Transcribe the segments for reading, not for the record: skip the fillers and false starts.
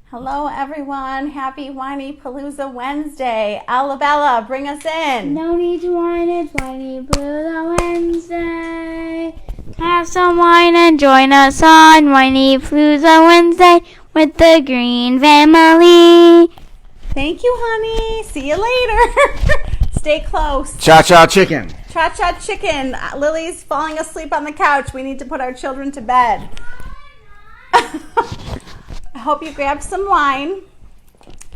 Hello, everyone. Happy Whinypaluza Wednesday. Alabella, bring us in. No need to whine, it's Whinypaluza Wednesday. Have some wine and join us on Whinypaluza Wednesday with the Green family. Thank you, honey. See you later. Stay close. Cha-cha chicken. Cha-cha chicken. Lily's falling asleep on the couch. We need to put our children to bed. I hope you grabbed some wine,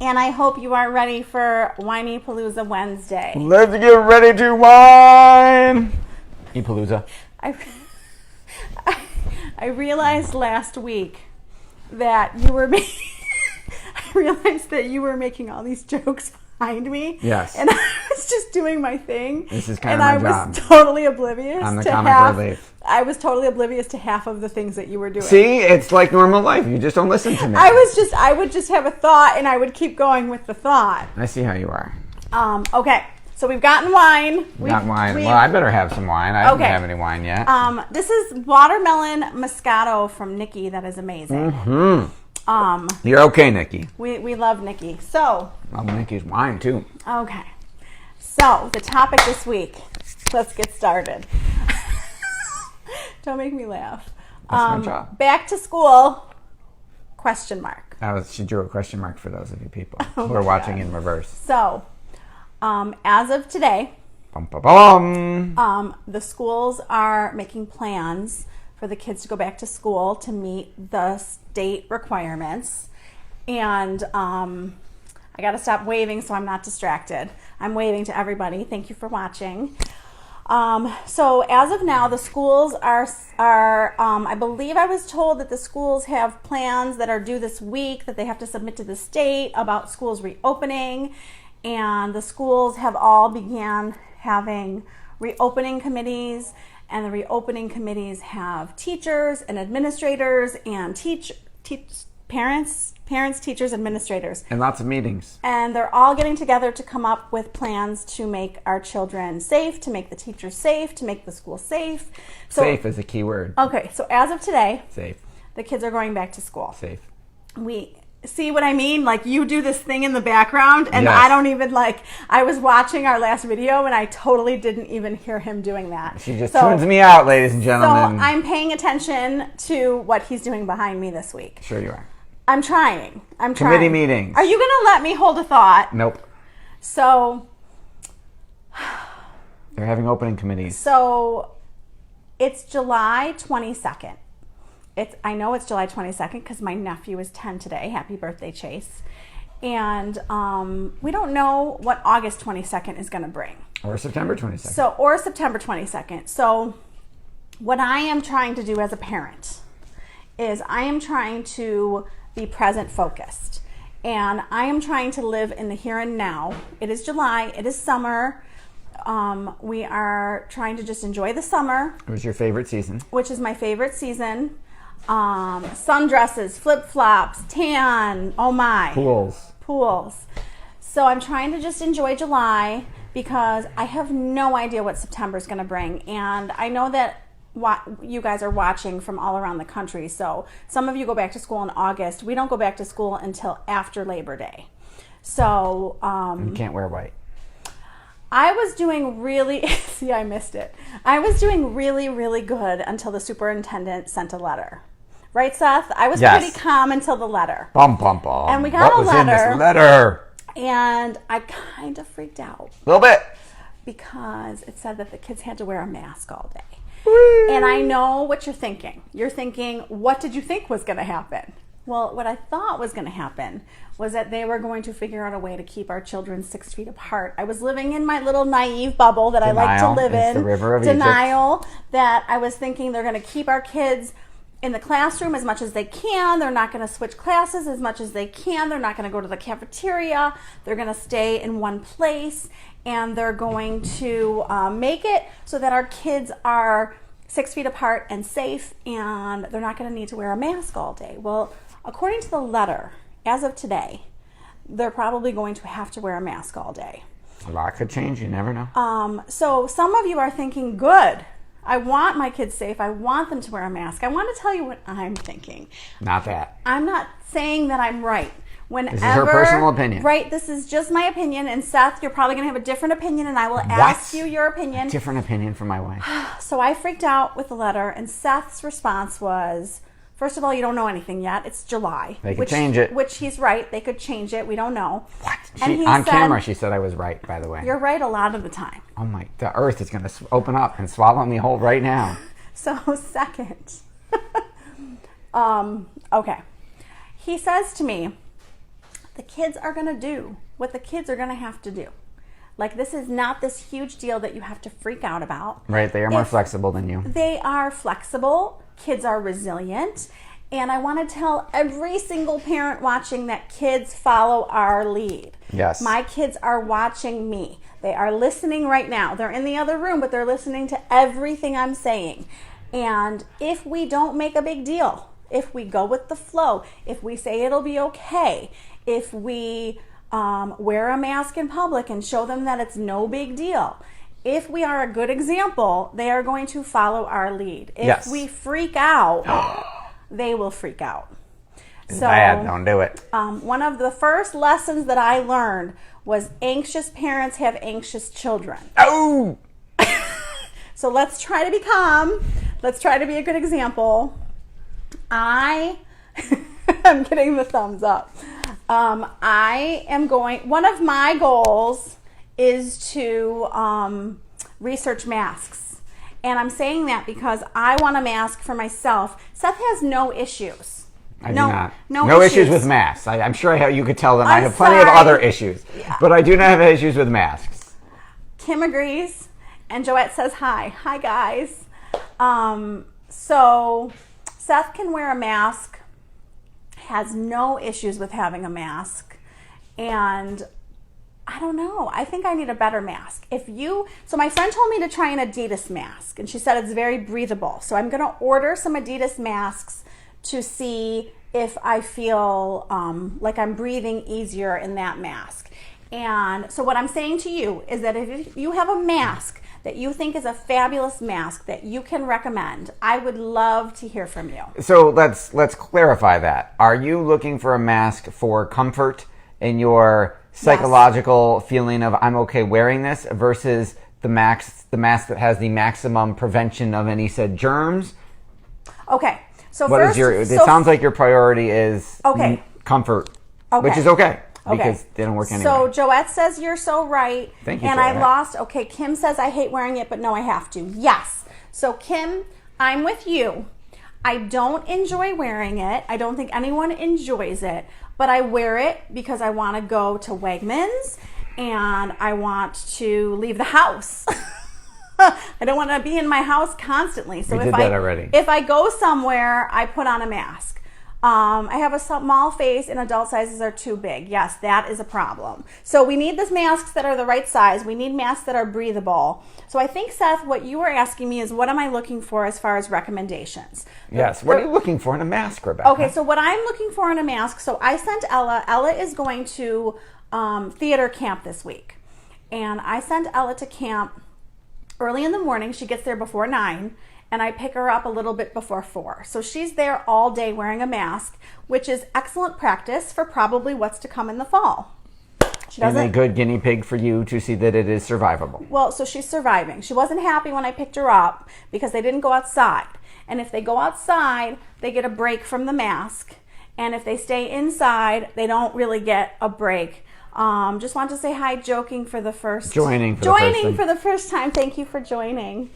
and I hope you are ready for Whinypaluza Wednesday. Let's get ready to wine. Palooza. I realized last week that you were making all these jokes behind me. Yes. And I was just doing my thing. This is kind and of my I job. was totally oblivious I'm the to comic half. relief. I was totally oblivious to half of the things that you were doing. See, it's like normal life. You just don't listen to me. I would just have a thought, and I would keep going with the thought. I see how you are. Okay. So we've gotten wine. Not wine. Well, I better have some wine. I don't have any wine yet. This is watermelon Moscato from Nikki. That is amazing. Mm-hmm. You're okay, Nikki. We love Nikki. So. Love Nikki's wine too. Okay. So the topic this week. Let's get started. Don't make me laugh. That's my job. Back to school? Question mark. She drew a question mark for those of you people who are watching in reverse. So, as of today, the schools are making plans for the kids to go back to school to meet the state requirements. And I got to stop waving so I'm not distracted. I'm waving to everybody. Thank you for watching. So as of now, the schools are I believe I was told that the schools have plans that are due this week that they have to submit to the state about schools reopening. And the schools have all began having reopening committees, and the reopening committees have teachers and administrators and parents, teachers, administrators. And lots of meetings. And they're all getting together to come up with plans to make our children safe, to make the teachers safe, to make the school safe. So, safe is a key word. Okay, so as of today, safe. The kids are going back to school. Safe. We see what I mean? Like, you do this thing in the background, and yes. I don't even, I was watching our last video, and I totally didn't even hear him doing that. She just tunes me out, ladies and gentlemen. So I'm paying attention to what he's doing behind me this week. Sure you are. I'm trying. Committee meetings. Are you going to let me hold a thought? Nope. So. They're having opening committees. So, it's July 22nd. I know it's July 22nd because my nephew is 10 today. Happy birthday, Chase. And we don't know what August 22nd is going to bring. Or September 22nd. Or September 22nd. So, what I am trying to do as a parent is I am trying to be present focused, and I am trying to live in the here and now. It is July, it is summer. We are trying to just enjoy the summer. It was your favorite season. Which is my favorite season. Sundresses, flip-flops, tan, oh my. Pools. So I'm trying to just enjoy July because I have no idea what September is going to bring, and I know that you guys are watching from all around the country. So some of you go back to school in August. We don't go back to school until after Labor Day. So you can't wear white. I was doing really see, I missed it. I was doing really, really good until the superintendent sent a letter. Right, Seth? I was pretty calm until the letter. And we got a letter. What was in this letter? And I kind of freaked out. A little bit. Because it said that the kids had to wear a mask all day. And I know what you're thinking. You're thinking, what did you think was going to happen? Well, what I thought was going to happen was that they were going to figure out a way to keep our children 6 feet apart. I was living in my little naive bubble that I like to live in. The river of Denial. That I was thinking they're going to keep our kids in the classroom as much as they can. They're not going to switch classes as much as they can. They're not going to go to the cafeteria. They're going to stay in one place. And they're going to make it so that our kids are 6 feet apart and safe, and they're not going to need to wear a mask all day. Well, according to the letter, as of today, they're probably going to have to wear a mask all day. A lot could change. You never know. So some of you are thinking, good. I want my kids safe. I want them to wear a mask. I want to tell you what I'm thinking. Not that. I'm not saying that I'm right. Whenever, This is her personal opinion. Right, this is just my opinion. And Seth, you're probably going to have a different opinion, and I will ask you your opinion. Different opinion from my wife. So I freaked out with the letter, and Seth's response was, first of all, you don't know anything yet. It's July. They could change it. Which he's right. They could change it. We don't know. What? And On camera, she said I was right, by the way. You're right a lot of the time. Oh my, the earth is going to open up and swallow me whole right now. So second, okay. He says to me, the kids are going to do what the kids are going to have to do. Like, this is not this huge deal that you have to freak out about. Right, they are more flexible than you. They are flexible. Kids are resilient. And I want to tell every single parent watching that kids follow our lead. Yes. My kids are watching me. They are listening right now. They're in the other room, but they're listening to everything I'm saying. And if we don't make a big deal, if we go with the flow, if we say it'll be okay, if we wear a mask in public and show them that it's no big deal, if we are a good example, they are going to follow our lead. If we freak out, they will freak out. It's bad, don't do it. One of the first lessons that I learned was anxious parents have anxious children. Oh! So let's try to be calm. Let's try to be a good example. I'm getting the thumbs up. One of my goals is to research masks. And I'm saying that because I want a mask for myself. Seth has no issues. I do not. No issues with masks. I'm sure you could tell them I I'm have plenty of sorry. other issues. Yeah. But I do not have issues with masks. Kim agrees. And Joette says hi. Hi, guys. So Seth can wear a mask, has no issues with having a mask, and I don't know. I think I need a better mask. So my friend told me to try an Adidas mask, and she said it's very breathable. So I'm going to order some Adidas masks to see if I feel like I'm breathing easier in that mask. And so what I'm saying to you is that if you have a mask that you think is a fabulous mask that you can recommend, I would love to hear from you. So let's clarify that. Are you looking for a mask for comfort in your psychological feeling of I'm okay wearing this versus the mask that has the maximum prevention of any said germs? Okay. So It sounds like your priority is comfort, which is okay. Because they don't work anyway. So Joette says you're so right. Thank you, And Joette. I lost. Okay, Kim says I hate wearing it, but no, I have to. Yes. So Kim, I'm with you. I don't enjoy wearing it. I don't think anyone enjoys it, but I wear it because I want to go to Wegmans and I want to leave the house. I don't want to be in my house constantly. So we did that already. If I go somewhere, I put on a mask. I have a small face and adult sizes are too big. Yes, that is a problem. So we need these masks that are the right size. We need masks that are breathable. So I think, Seth, what you were asking me is what am I looking for as far as recommendations? Yes. What are you looking for in a mask, Rebecca? Okay, so what I'm looking for in a mask, so I sent Ella. Ella is going to theater camp this week. And I sent Ella to camp early in the morning. She gets there before 9. And I pick her up a little bit before 4. So she's there all day wearing a mask, which is excellent practice for probably what's to come in the fall. And a good guinea pig for you to see that it is survivable. Well, so she's surviving. She wasn't happy when I picked her up because they didn't go outside. And if they go outside, they get a break from the mask. And if they stay inside, they don't really get a break. Just want to say hi, joining for the first time. Thank you for joining.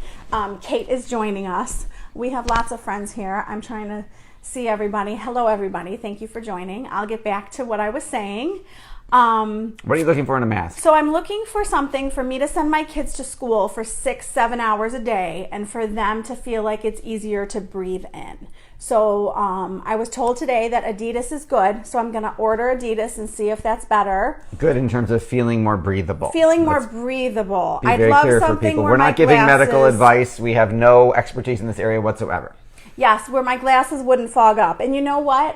Kate is joining us. We have lots of friends here. I'm trying to see everybody. Hello, everybody. Thank you for joining. I'll get back to what I was saying. What are you looking for in a mask? So I'm looking for something for me to send my kids to school for 6-7 hours a day and for them to feel like it's easier to breathe in. So I was told today that Adidas is good, so I'm going to order Adidas and see if that's better. Good in terms of feeling more breathable. Breathable. Be very clear for people. We're not giving medical advice. We have no expertise in this area whatsoever. Yes, where my glasses wouldn't fog up. And you know what?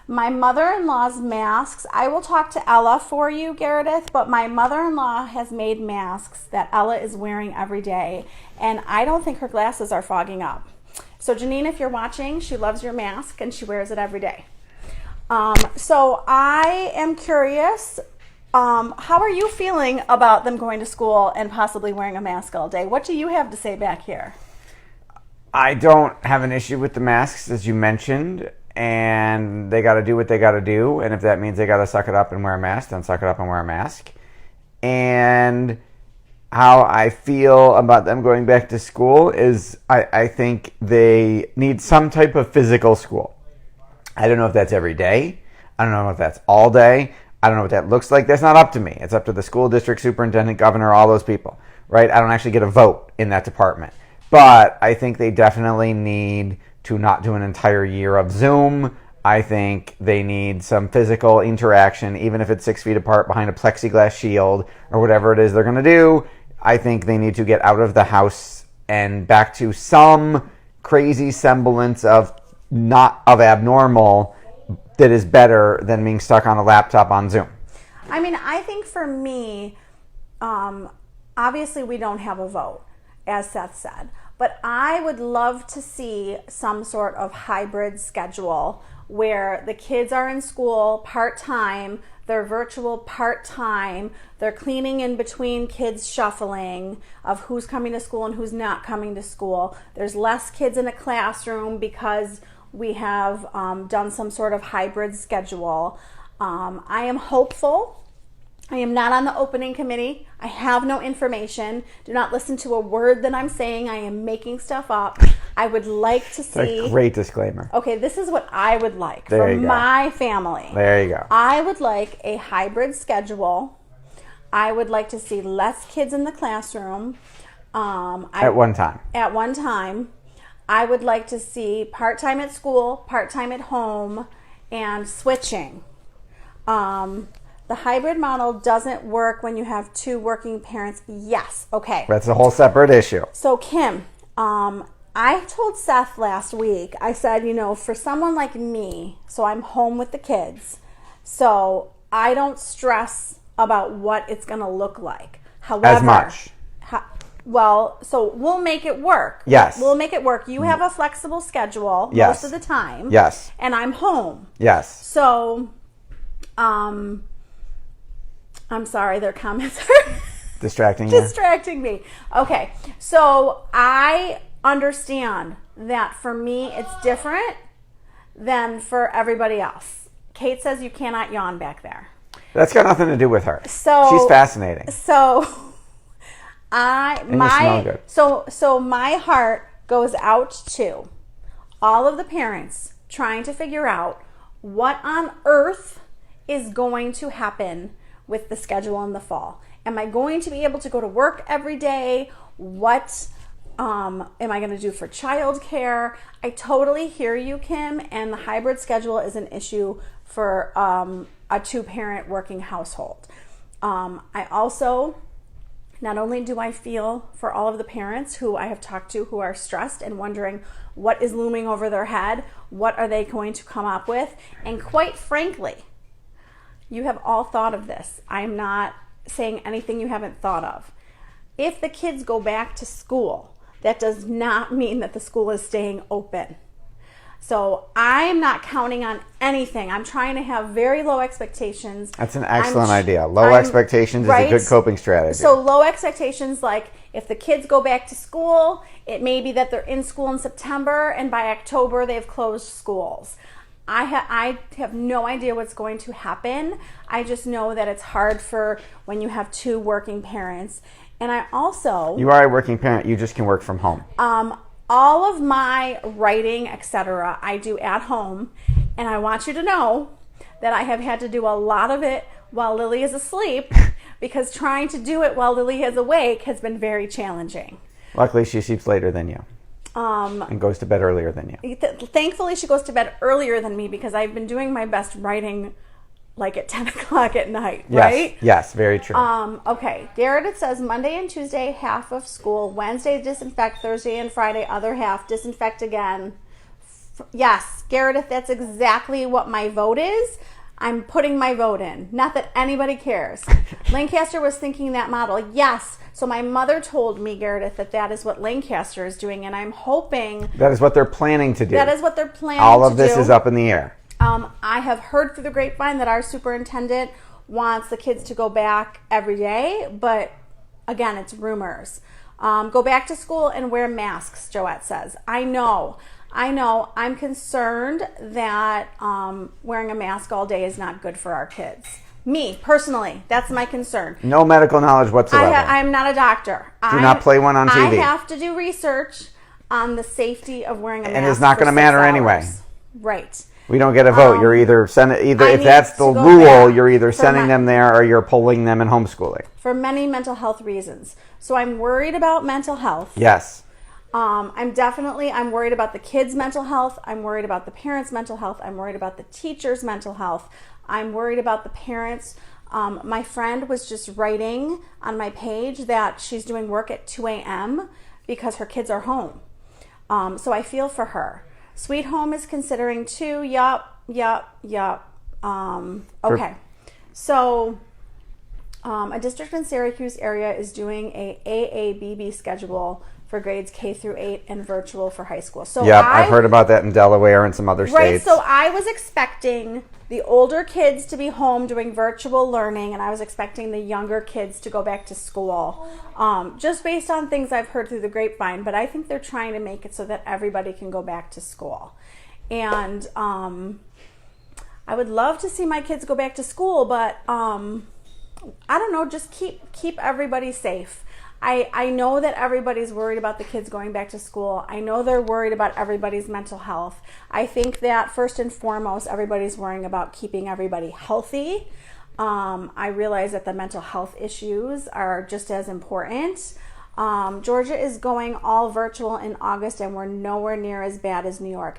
My mother-in-law's masks, I will talk to Ella for you, Gareth, but my mother-in-law has made masks that Ella is wearing every day, and I don't think her glasses are fogging up. So Janine, if you're watching, she loves your mask and she wears it every day. So I am curious, how are you feeling about them going to school and possibly wearing a mask all day? What do you have to say back here? I don't have an issue with the masks, as you mentioned, and they got to do what they got to do. And if that means they got to suck it up and wear a mask, then suck it up and wear a mask. And how I feel about them going back to school is I think they need some type of physical school. I don't know if that's every day. I don't know if that's all day. I don't know what that looks like. That's not up to me. It's up to the school district superintendent, governor, all those people, right? I don't actually get a vote in that department. But I think they definitely need to not do an entire year of Zoom. I think they need some physical interaction, even if it's 6 feet apart behind a plexiglass shield or whatever it is they're going to do. I think they need to get out of the house and back to some crazy semblance of not of abnormal that is better than being stuck on a laptop on Zoom. I mean, I think for me, obviously we don't have a vote, as Seth said, but I would love to see some sort of hybrid schedule where the kids are in school part-time, they're virtual part-time, they're cleaning in between kids shuffling of who's coming to school and who's not coming to school. There's less kids in a classroom because we have done some sort of hybrid schedule. I am hopeful. I am not on the opening committee. I have no information. Do not listen to a word that I'm saying. I am making stuff up. I would like to see... A great disclaimer. Okay, this is what I would like There for you go. my family. There you go. I would like a hybrid schedule. I would like to see less kids in the classroom. At one time. At one time. I would like to see part-time at school, part-time at home, and switching. The hybrid model doesn't work when you have two working parents. Yes, okay. That's a whole separate issue. So Kim, I told Seth last week, I said, for someone like me, so I'm home with the kids, so I don't stress about what it's going to look like. However, As much. So we'll make it work. Yes. We'll make it work. You have a flexible schedule Yes. most of the time. Yes. And I'm home. Yes. So, I'm sorry, their comments are Distracting you. distracting me. Okay, so I understand that for me it's different than for everybody else. Kate says you cannot yawn back there. That's got nothing to do with her. So She's fascinating. So you smell good. So my heart goes out to all of the parents trying to figure out what on earth is going to happen with the schedule in the fall. Am I going to be able to go to work every day? What am I going to do for childcare? I totally hear you, Kim, and the hybrid schedule is an issue for a two-parent working household. I also, not only do I feel for all of the parents who I have talked to who are stressed and wondering what is looming over their head, what are they going to come up with, and quite frankly, you have all thought of this. I'm not saying anything you haven't thought of. If the kids go back to school, that does not mean that the school is staying open. So I'm not counting on anything. I'm trying to have very low expectations. That's an excellent idea. Low expectations is a good coping strategy. So low expectations, like if the kids go back to school, it may be that they're in school in September and by October they've closed schools. I have no idea what's going to happen. I just know that it's hard for when you have two working parents. And I also... You are a working parent. You just can work from home. All of my writing, etc., I do at home. And I want you to know that I have had to do a lot of it while Lily is asleep because trying to do it while Lily is awake has been very challenging. Luckily, she sleeps later than you. And goes to bed earlier than you. Thankfully, she goes to bed earlier than me because I've been doing my best writing like at 10 o'clock at night, right? Yes, very true. Okay, Garrett, it says Monday and Tuesday, half of school. Wednesday, disinfect. Thursday and Friday, other half. Disinfect again. Yes, Garrett, that's exactly what my vote is. I'm putting my vote in. Not that anybody cares. Lancaster was thinking that model. Yes. So my mother told me, Garrett, that is what Lancaster is doing, and I'm hoping that is what they're planning to do. That is what they're planning to do. All of this is up in the air. I have heard through the grapevine that our superintendent wants the kids to go back every day, but again, it's rumors. Go back to school and wear masks, Joette says. I know. I'm concerned that wearing a mask all day is not good for our kids. Me, personally, that's my concern. No medical knowledge whatsoever. I'm not a doctor. Do not play one on TV. I have to do research on the safety of wearing a mask. And it's not going to matter anyway. Right. We don't get a vote. You're either if that's the rule, you're either sending them there or you're pulling them and homeschooling. For many mental health reasons. So I'm worried about mental health. Yes. I'm worried about the kids' mental health. I'm worried about the parents' mental health. I'm worried about the teachers' mental health. I'm worried about the parents. My friend was just writing on my page that she's doing work at 2 a.m. because her kids are home. So I feel for her. Sweet Home is considering too. Yup. Okay. So a district in Syracuse area is doing a AABB schedule for grades K through 8 and virtual for high school. So I've heard about that in Delaware and some other states. Right, so I was expecting the older kids to be home doing virtual learning, and I was expecting the younger kids to go back to school, just based on things I've heard through the grapevine. But I think they're trying to make it so that everybody can go back to school. And I would love to see my kids go back to school, but I don't know, just keep everybody safe. I know that everybody's worried about the kids going back to school. I know they're worried about everybody's mental health. I think that first and foremost, everybody's worrying about keeping everybody healthy. I realize that the mental health issues are just as important. Georgia is going all virtual in August, and we're nowhere near as bad as New York.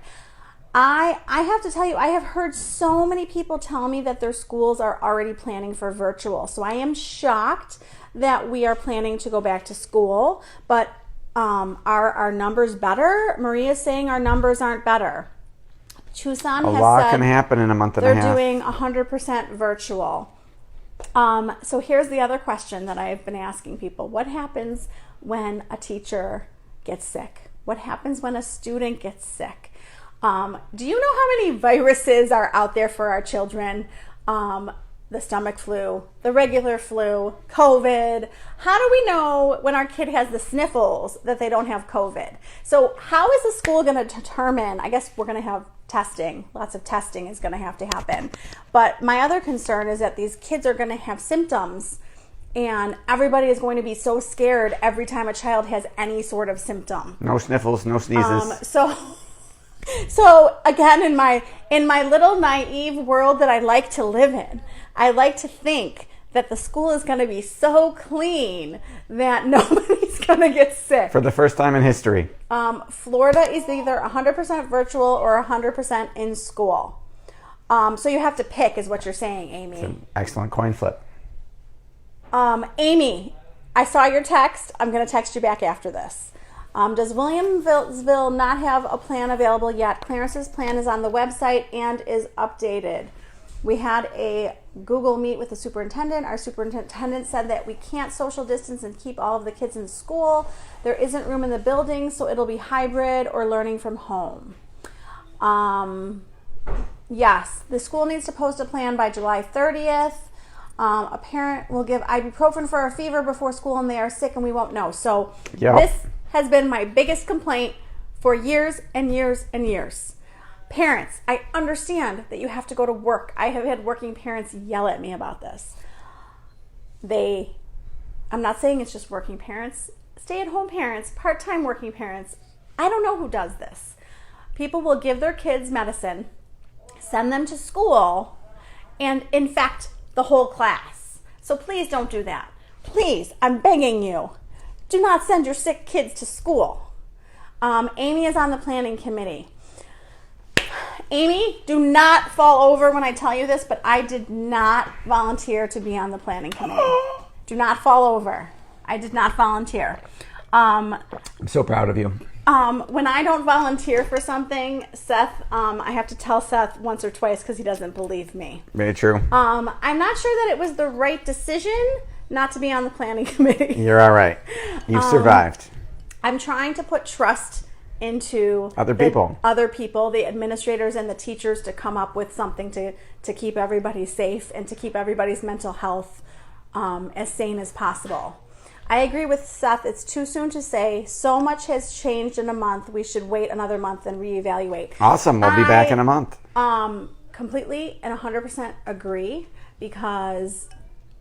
I have to tell you, I have heard so many people tell me that their schools are already planning for virtual. So I am shocked that we are planning to go back to school, but are our numbers better? Maria's saying our numbers aren't better. Tucson has said a lot can happen in a month and a half. They're doing 100% virtual. So here's the other question that I've been asking people. What happens when a teacher gets sick? What happens when a student gets sick? Do you know how many viruses are out there for our children? The stomach flu, the regular flu, COVID. How do we know when our kid has the sniffles that they don't have COVID? So how is the school going to determine? I guess we're going to have testing. Lots of testing is going to have to happen. But my other concern is that these kids are going to have symptoms, and everybody is going to be so scared every time a child has any sort of symptom. No sniffles, no sneezes. So again, in my little naive world that I like to live in, I like to think that the school is going to be so clean that nobody's going to get sick. For the first time in history. Florida is either 100% virtual or 100% in school. So you have to pick, is what you're saying, Amy. It's an excellent coin flip. Amy, I saw your text. I'm going to text you back after this. Does Williamsville not have a plan available yet? Clarence's plan is on the website and is updated. We had a Google Meet with the superintendent. Our superintendent said that we can't social distance and keep all of the kids in school. There isn't room in the building, so it'll be hybrid or learning from home. Yes, the school needs to post a plan by July 30th. A parent will give ibuprofen for a fever before school and they are sick and we won't know. So This has been my biggest complaint for years and years and years. Parents, I understand that you have to go to work. I have had working parents yell at me about this. I'm not saying it's just working parents, stay-at-home parents, part-time working parents. I don't know who does this. People will give their kids medicine, send them to school, and infect the whole class. So please don't do that. Please, I'm begging you. Do not send your sick kids to school. Amy is on the planning committee. Amy, do not fall over when I tell you this, but I did not volunteer to be on the planning committee. Do not fall over. I did not volunteer. I'm so proud of you. When I don't volunteer for something, Seth, I have to tell Seth once or twice because he doesn't believe me. Very true. I'm not sure that it was the right decision not to be on the planning committee. You're all right. You've survived. I'm trying to put trust into Other people, the administrators and the teachers, to come up with something to keep everybody safe and to keep everybody's mental health as sane as possible. I agree with Seth. It's too soon to say. So much has changed in a month. We should wait another month and reevaluate. Awesome. We'll be back in a month. Completely and 100% agree, because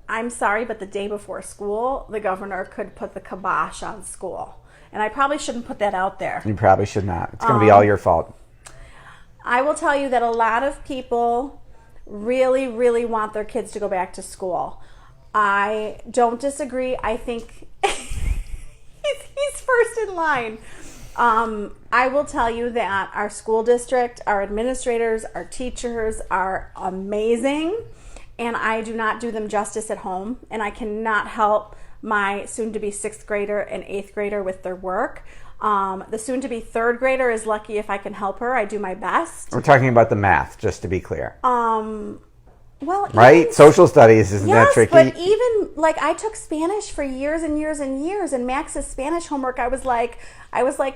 I'm sorry, but the day before school, the governor could put the kibosh on school. And I probably shouldn't put that out there. You probably should not. It's going to be all your fault. I will tell you that a lot of people really, really want their kids to go back to school. I don't disagree. I think he's first in line. I will tell you that our school district, our administrators, our teachers are amazing, and I do not do them justice at home, and I cannot help my soon-to-be 6th grader and 8th grader with their work. The soon-to-be 3rd grader is lucky if I can help her. I do my best. We're talking about the math, just to be clear. Well, right? Social studies, isn't that tricky? Yes, but even, like, I took Spanish for years and years and years, and Max's Spanish homework, I was like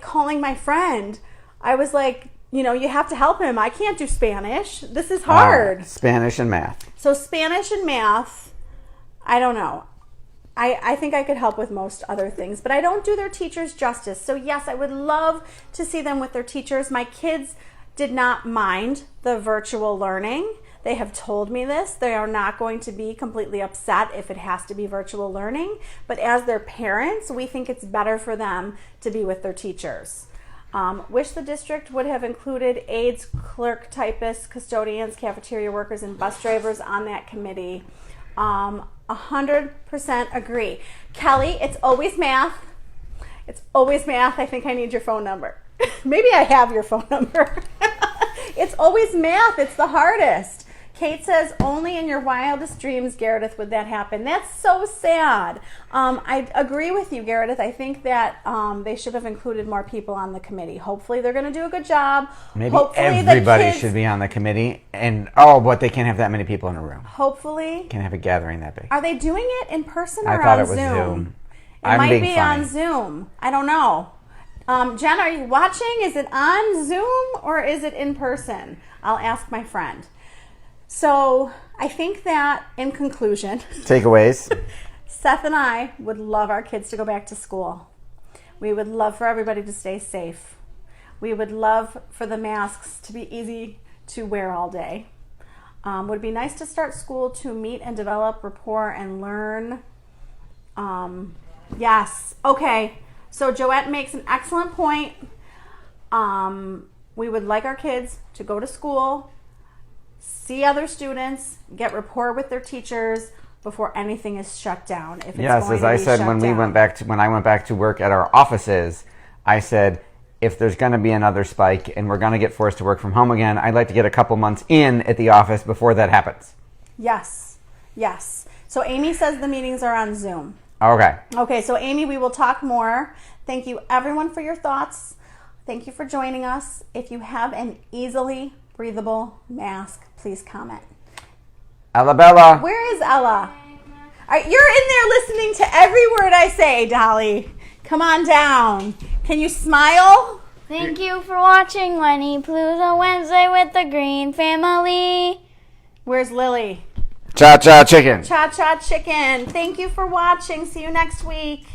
calling my friend. I was like, you have to help him. I can't do Spanish. This is hard. Spanish and math. So Spanish and math, I don't know. I think I could help with most other things, but I don't do their teachers justice. So yes, I would love to see them with their teachers. My kids did not mind the virtual learning. They have told me this. They are not going to be completely upset if it has to be virtual learning. But as their parents, we think it's better for them to be with their teachers. Wish the district would have included aides, clerk, typists, custodians, cafeteria workers, and bus drivers on that committee. 100% agree. Kelly, it's always math. It's always math. I think I need your phone number. Maybe I have your phone number. It's always math. It's the hardest. Kate says, only in your wildest dreams, Gareth, would that happen. That's so sad. I agree with you, Gareth. I think that they should have included more people on the committee. Hopefully they're going to do a good job. Maybe everybody should be on the committee. But they can't have that many people in a room. Hopefully. Can't have a gathering that big. Are they doing it in person or on Zoom? I thought it was Zoom. It might be on Zoom. I don't know. Jen, are you watching? Is it on Zoom or is it in person? I'll ask my friend. So I think that, in conclusion, takeaways. Seth and I would love our kids to go back to school. We would love for everybody to stay safe. We would love for the masks to be easy to wear all day. Would be nice to start school to meet and develop rapport and learn. Yes. Okay. So Joette makes an excellent point. We would like our kids to go to school, see other students, get rapport with their teachers before anything is shut down. If it's yes, as I said when I went back to work at our offices, I said, if there's going to be another spike and we're going to get forced to work from home again, I'd like to get a couple months in at the office before that happens. Yes. Yes. So Amy says the meetings are on Zoom. Okay. Okay, so Amy, we will talk more. Thank you, everyone, for your thoughts. Thank you for joining us. If you have an easily breathable mask, please comment. Ella Bella. Where is Ella? All right, you're in there listening to every word I say, Dolly. Come on down. Can you smile? Thank you for watching Whinypaluza Wednesday with the Green Family. Where's Lily? Cha-cha chicken. Cha-cha chicken. Thank you for watching. See you next week.